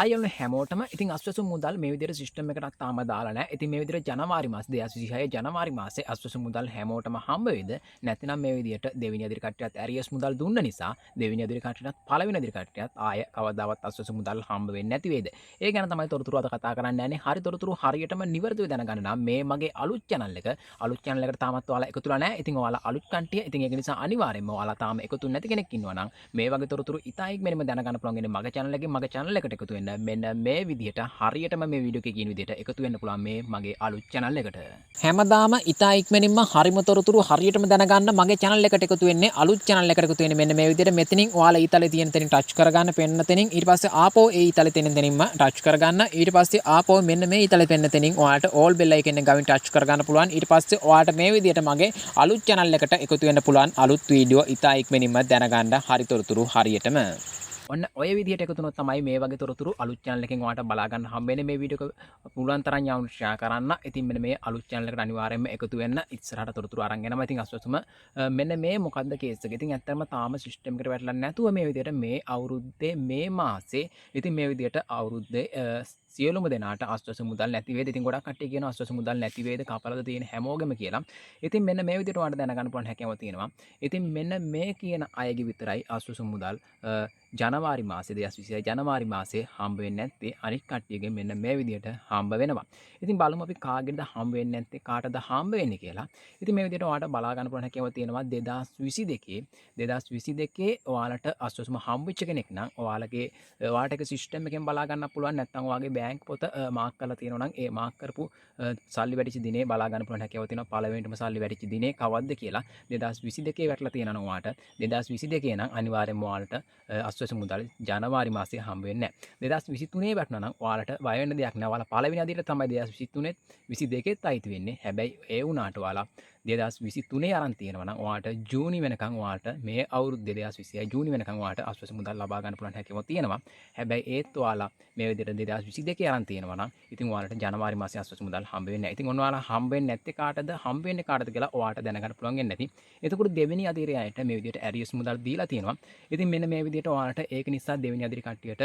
ආයන හැමෝටම ඉතින් අස්වැසු මුදල් මේ විදිහට සිස්ටම් එකකට තාම දාලා නැහැ. ඉතින් මේ විදිහට ජනවාරි මාස 2026 ජනවාරි මාසේ අස්වැසු මුදල් හැමෝටම හම්බ වෙයිද? නැත්නම් මේ විදිහට දෙවෙනි අදිරි කට්ටියත් ඇරියස් මුදල් දුන්න නිසා දෙවෙනි අදිරි කට්ටියත් පළවෙනි අදිරි කට්ටියත් ආය කවදාවත් අස්වැසු මුදල් හම්බ වෙන්නේ නැති වෙයිද? ඒ ගැන තමයි තොරතුරු අද කතා කරන්න යන්නේ. හරි තොරතුරු හරියටම නිවැරදිව දැනගන්න නම් මේ මගේ අලුත් channel එක තාමත් ඔයාලා එකතු වෙලා නැහැ. ඉතින් ඔයාලා අලුත් කන්ටිය. ඉතින් ඒක නිසා අනිවාර්යෙන්ම ඔයාලා තාම එකතු නැති කෙනෙක් ඉන්නවා නම් මේ වගේ තොරතුරු ඉතා ඉක්මනින්ම දැනගන්න පුළුවන් ඉන්නේ මගේ channel එකෙන් මගේ channel එකට එකතු වෙන්න. මෙන්න මේ විදිහට හරියටම මේ වීඩියෝ එකේ කියන විදිහට එකතු වෙන්න පුළුවන් මේ මගේ අලුත් channel එකට. හැමදාම ඉතා ඉක්මනින්ම හරිම තොරතුරු හරියටම දැනගන්න මගේ channel එකට එකතු වෙන්නේ අලුත් channel එකට එකතු වෙන්නේ මෙන්න මේ විදිහට මෙතනින් ඔයාලා ඊතලේ තියෙන තැනින් ටච් කරගන්න පෙන්න තැනින් ඊට පස්සේ ආපෝ ඒ ඊතලේ තියෙන තැනින්ම ටච් කරගන්න ඊට පස්සේ ආපෝ මෙන්න මේ ඊතලේ පෙන්න තැනින් ඔයාලට all bell icon එක ගාවින් ටච් කරගන්න පුළුවන් ඊට පස්සේ ඔයාලට මේ විදිහට මගේ අලුත් channel එකට එකතු වෙන්න පුළුවන් අලුත් වීඩියෝ ඉතා ඉක්මනින්ම දැනගන්න හරි තොරතුරු හරියටම ඔන්න ඔය විදිහට එකතු වුණොත් තමයි මේ වගේ තොරතුරු අලුත් channel එකෙන් ඔයාලට බලා ගන්න හම්බ වෙන්නේ මේ වීඩියෝ එක පුළුවන් තරම් යාළුවන්ට share කරන්න. ඉතින් මෙන්න මේ අලුත් channel එකට අනිවාර්යයෙන්ම එකතු වෙන්න ඉස්සරහට තොරතුරු අරන් එනවා. ඉතින් අස්වැසුම මෙන්න මේ මොකද්ද කේස් එක. ඉතින් ඇත්තටම තාම සිස්ටම් එකට වැටලා නැතුව මේ විදිහට මේ අවුරුද්දේ මේ මාසේ ඉතින් මේ විදිහට අවුරුද්දේ සියලුම දෙනාට අස්වැසු මුදල් නැති වේද. ඉතින් ගොඩක් කට්ටිය කියනවා අස්වැසු මුදල් නැති වේද කපලද තියෙන හැමෝගෙම කියලා. ඉතින් මෙන්න මේ විදිහට ඔයාලට දැනගන්න පුළුවන් හැකියාව තියෙනවා. ඉතින් මෙන්න මේ කියන අයගේ විතරයි අස්වැසු මුදල් ජනවාරි මාසේ 2026 ජනවාරි මාසේ හම්බ වෙන්නේ නැත්තේ. අනිත් කට්ටියගෙන් මෙන්න මේ විදිහට හම්බ වෙනවා. ඉතින් බලමු අපි කාගෙන්ද හම්බ වෙන්නේ නැත්තේ කාටද හම්බ වෙන්නේ කියලා. ඉතින් මේ විදිහට ඔයාලට බලා ගන්න පුළුවන් හැකියාව තියෙනවා 2022 ඔයාලට අස්වැසුම හම්බ වෙච්ච කෙනෙක් නම් ඔයාලට එක සිස්ටම් එකෙන් බලා ගන්න පුළුවන්. නැත්නම් ඔයාගේ බැංක් පොත මාක් කරලා තියෙනවා නම් ඒ මාක් කරපු සල්ලි වැටිච්ච දිනේ බලා ගන්න පුළුවන් හැකියාව තියෙනවා. පළවෙනිටම සල්ලි වැටිච්ච දිනේ කවද්ද කියලා 2022 වැටලා තියෙනවා නම් ඔයාලට 2022 නම් අනිවාර්යෙන්ම ඔයාලට අස්වැසු මුදල් ජනවාරි මාසේ හම්බ වෙන්නේ නැහැ. 2023 වැටුණා නම් ඔයාලට බය වෙන්න දෙයක් නැහැ. ඔයාලා පළවෙනි අදියට තමයි 2023 22ත් අයිති වෙන්නේ. හැබැයි ඒ වුණාට ඔයාලා 2023 අරන් තියෙනවා නම් ඔයාලට ජූනි වෙනකන් ඔයාලට මේ අවුරුද්දේ 2026 ජූනි වෙනකන් ඔයාලට අස්වැසු මුදල් ලබා ගන්න පුළුවන් හැකියාව තියෙනවා. හැබැයි ඒත් ඔයාලා මේ විදිහට 2022 අරන් තියෙනවා නම් ඉතින් ඔයාලට ජනවාරි මාසේ අස්වැසු මුදල් හම්බ වෙන්නේ නැහැ. ඉතින් ඔන්න ඔයාලා හම්බ වෙන්නේ නැත්තේ කාටද හම්බ වෙන්නේ කාටද කියලා ඔයාලට දැනගන්න පුළුවන් වෙන්නේ නැති. එතකොට දෙවෙනි අදිරේ අයට මේ විදිහට ඇරියස් මුදල් දීලා තියෙනවා. ඉතින් මෙන්න මේ විදිහට ඔයාලට ඒක නිසා දෙවෙනි අදිරි කට්ටියට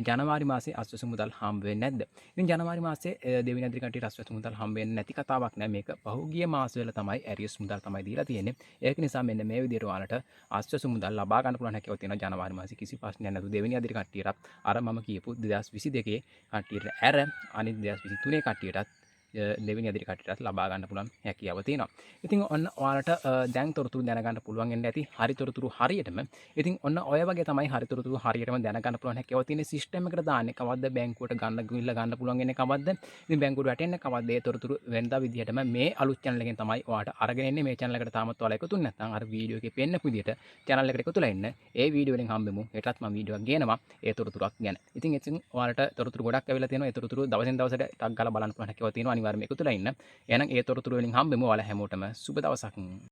ජනවාරි මාසේ අස්වැසු මුදල් හම්බ වෙන්නේ නැද්ද? ඉතින් ජනවාරි මාසේ දෙවෙනි අදිරි කට්ටියට අස්වැසු මුදල් හම්බ වෙන්නේ නැති කතාවක් නෑ. මේක පහුගිය මාසවල තමයි ඇරියස් මුදල් තමයි දීලා තියෙන්නේ. ඒක නිසා මෙන්න මේ විදිහට ඔයාලට අස්වැසු මුදල් ලබා ගන්න පුළුවන් හැකියාව තියෙනවා ජනවාරි මාසේ කිසි ප්‍රශ්නයක් නැතුව දෙවෙනි අදිරි කට්ටියටත් අර මම කියපු 2022 කට්ටියට ඇර අනිත් 2023 කට්ටියටත් දෙවෙනි අදිරි කට්ටියටත් ලබා ගන්න පුළුවන් හැකියාව තියෙනවා. ඉතින් ඔන්න ඔයාලට දැන් තොරතුරු දැනගන්න පුළුවන් වෙන්න ඇති හරි තොරතුරු හරියටම. ඉතින් ඔන්න ඔය වගේ තමයි හරි තොරතුරු හරියටම දැනගන්න පුළුවන් හැකියාව තියෙන සිස්ටම් එකට දාන්නේ කවද්ද බැංකුවට ගන්න පුළුවන් වෙන්නේ කවද්ද. ඉතින් බැංකුවට වැටෙන්නේ කවද්ද ඒ තොරතුරු වෙනදා විදිහටම මේ අලුත් channel එකෙන් තමයි ඔයාලට අරගෙන එන්නේ. මේ channel එකට තාමත් ඔයාලා එකතු නැත්නම් අර වීඩියෝ එකේ පෙන්නපු විදිහට channel එකට එකතුලා ඉන්න. ඒ වීඩියෝ වලින් හම්බෙමු. හෙටත් මම වීඩියෝ එකක් ගේනවා ඒ තොරතුරක් ගැන. ඉතින් ඔයාලට තොරතුරු ගොඩක් ඇවිල්ලා තියෙනවා. ඒ තොරතුරු දවසින් දවසට ටක් ගාලා බලන්න පුළුවන් හැකියාව තියෙනවා. අනිවාර්යයෙන්ම එකතුලා ඉන්න. එහෙනම් ඒ තොරතුරු වලින් හම්බෙමු. ඔයාලා හැමෝටම සුබ දවසක්.